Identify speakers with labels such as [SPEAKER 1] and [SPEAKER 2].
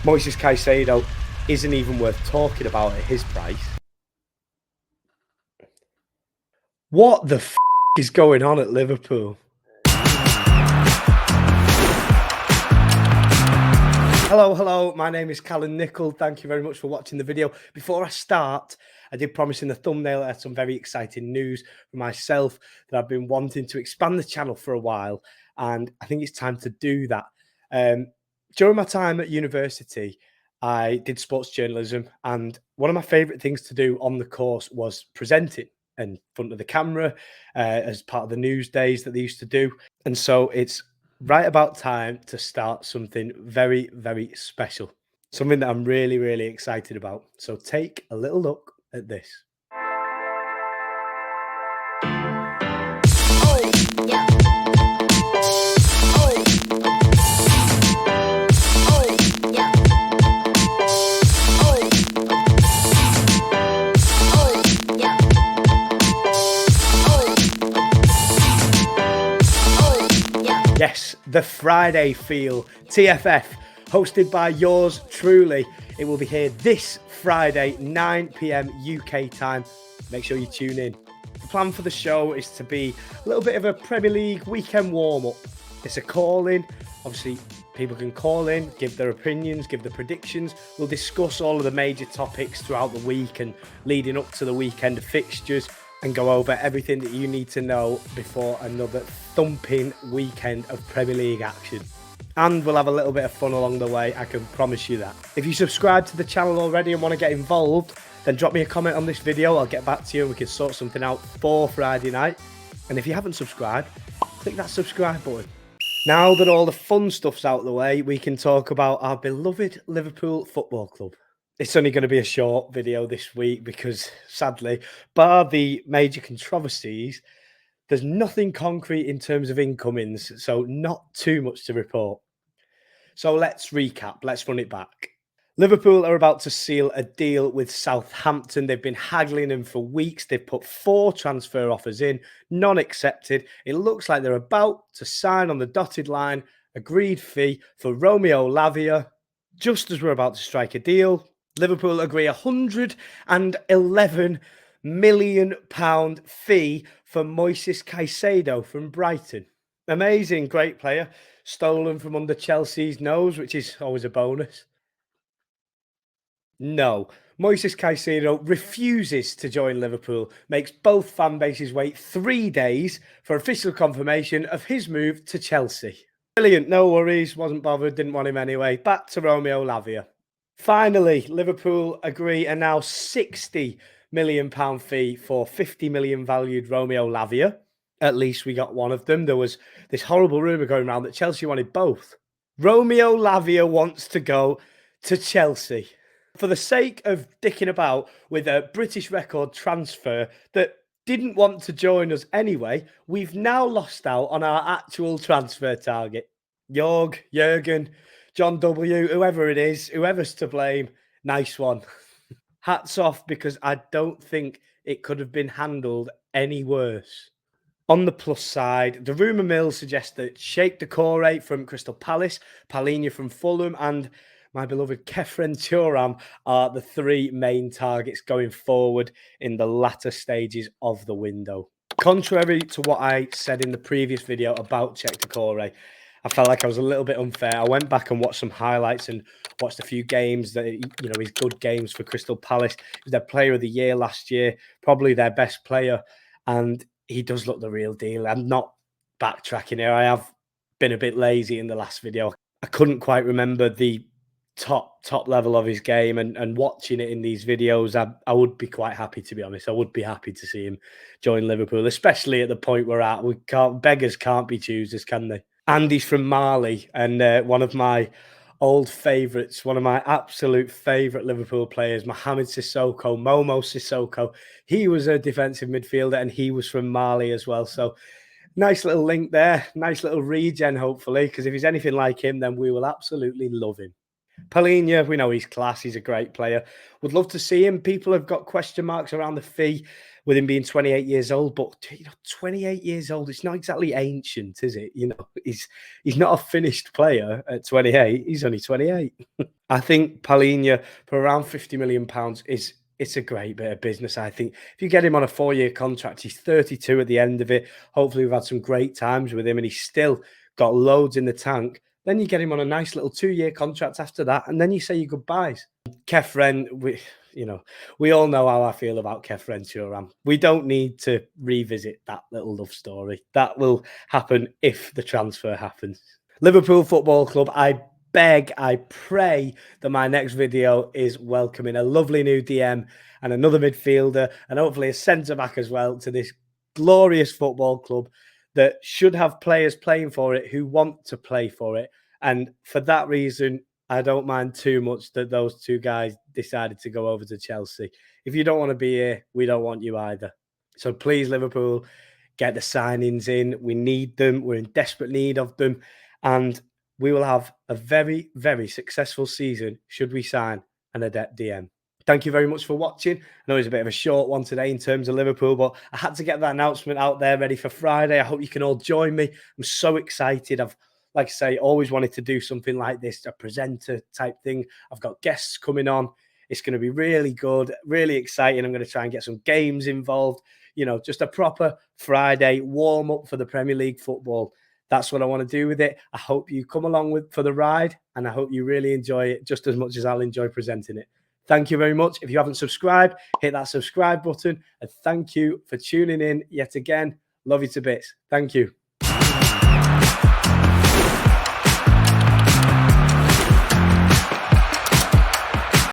[SPEAKER 1] Moises Caicedo isn't even worth talking about at his price. What the f is going on at Liverpool? Hello, my name is Callum Nicol. Thank you very much for watching the video. Before I start, I did promise in the thumbnail I had some very exciting news for myself that I've been wanting to expand the channel for a while, and I think it's time to do that. During my time at university, I did sports journalism, and one of my favourite things to do on the course was presenting in front of the camera as part of the news days that they used to do. And so it's right about time to start something very, very special. Something that I'm really, really excited about. So take a little look at this. Yes, the Friday Feel, TFF, hosted by yours truly. It will be here this Friday, 9 p.m. UK time. Make sure you tune in. The plan for the show is to be a little bit of a Premier League weekend warm-up. It's a call-in. Obviously, people can call in, give their opinions, give their predictions. We'll discuss all of the major topics throughout the week and leading up to the weekend fixtures, and go over everything that you need to know before another thumping weekend of Premier League action. And we'll have a little bit of fun along the way, I can promise you that. If you subscribe to the channel already and want to get involved, then drop me a comment on this video. I'll get back to you and we can sort something out for Friday night. And if you haven't subscribed, click that subscribe button. Now that all the fun stuff's out of the way, we can talk about our beloved Liverpool Football Club. It's only going to be a short video this week because, sadly, bar the major controversies, there's nothing concrete in terms of incomings, so not too much to report. So let's recap, let's run it back. Liverpool are about to seal a deal with Southampton. They've been haggling them for weeks. They've put 4 transfer offers in, none accepted. It looks like they're about to sign on the dotted line, agreed fee for Romeo Lavia. Just as we're about to strike a deal, Liverpool agree £111 million fee for Moises Caicedo from Brighton. Amazing, great player. Stolen from under Chelsea's nose, which is always a bonus. No, Moises Caicedo refuses to join Liverpool, makes both fan bases wait 3 days for official confirmation of his move to Chelsea. Brilliant, no worries, wasn't bothered, didn't want him anyway. Back to Romeo Lavia. Finally, Liverpool agree a now £60 million fee for £50 million valued Romeo Lavia. At least we got one of them. There was this horrible rumour going around that Chelsea wanted both. Romeo Lavia wants to go to Chelsea. For the sake of dicking about with a British record transfer that didn't want to join us anyway, we've now lost out on our actual transfer target. Jurgen, John W., whoever it is, whoever's to blame, nice one. Hats off, because I don't think it could have been handled any worse. On the plus side, the rumour mill suggests that Sheikh Doucouré from Crystal Palace, Palhinha from Fulham, and my beloved Kefren Thuram are the 3 main targets going forward in the latter stages of the window. Contrary to what I said in the previous video about Sheikh Doucouré, I felt like I was a little bit unfair. I went back and watched some highlights and watched a few games that, his good games for Crystal Palace. He was their player of the year last year, probably their best player. And he does look the real deal. I'm not backtracking here. I have been a bit lazy in the last video. I couldn't quite remember the top level of his game, and watching it in these videos, I would be quite happy, to be honest. I would be happy to see him join Liverpool, especially at the point we're at. Beggars can't be choosers, can they? And he's from Mali, and one of my old favourites, one of my absolute favourite Liverpool players, Mohamed Sissoko, Momo Sissoko. He was a defensive midfielder, and he was from Mali as well. So nice little link there, nice little regen, hopefully, because if he's anything like him, then we will absolutely love him. Palhinha, we know he's class. He's a great player. Would love to see him. People have got question marks around the fee with him being 28 years old, but 28 years old, it's not exactly ancient, is it? He's not a finished player at 28. He's only 28. I think Palhinha for around £50 million it's a great bit of business. I think if you get him on a 4-year contract, he's 32 at the end of it. Hopefully, we've had some great times with him, and he's still got loads in the tank. Then you get him on a nice little 2-year contract after that, and then you say your goodbyes. Kefren, we all know how I feel about Kefren Turam. We don't need to revisit that little love story. That will happen if the transfer happens. Liverpool Football Club, I beg, I pray that my next video is welcoming a lovely new DM and another midfielder and hopefully a centre-back as well to this glorious football club that should have players playing for it who want to play for it. And for that reason, I don't mind too much that those two guys decided to go over to Chelsea. If you don't want to be here, we don't want you either. So please, Liverpool, get the signings in. We need them. We're in desperate need of them. And we will have a very, very successful season should we sign an adept DM. Thank you very much for watching. I know it's a bit of a short one today in terms of Liverpool, but I had to get that announcement out there ready for Friday. I hope you can all join me. I'm so excited. I've, like I say, always wanted to do something like this, a presenter type thing. I've got guests coming on. It's going to be really good, really exciting. I'm going to try and get some games involved. Just a proper Friday warm up for the Premier League football. That's what I want to do with it. I hope you come along for the ride, and I hope you really enjoy it just as much as I'll enjoy presenting it. Thank you very much. If you haven't subscribed, hit that subscribe button, and thank you for tuning in yet again. Love you to bits. Thank you.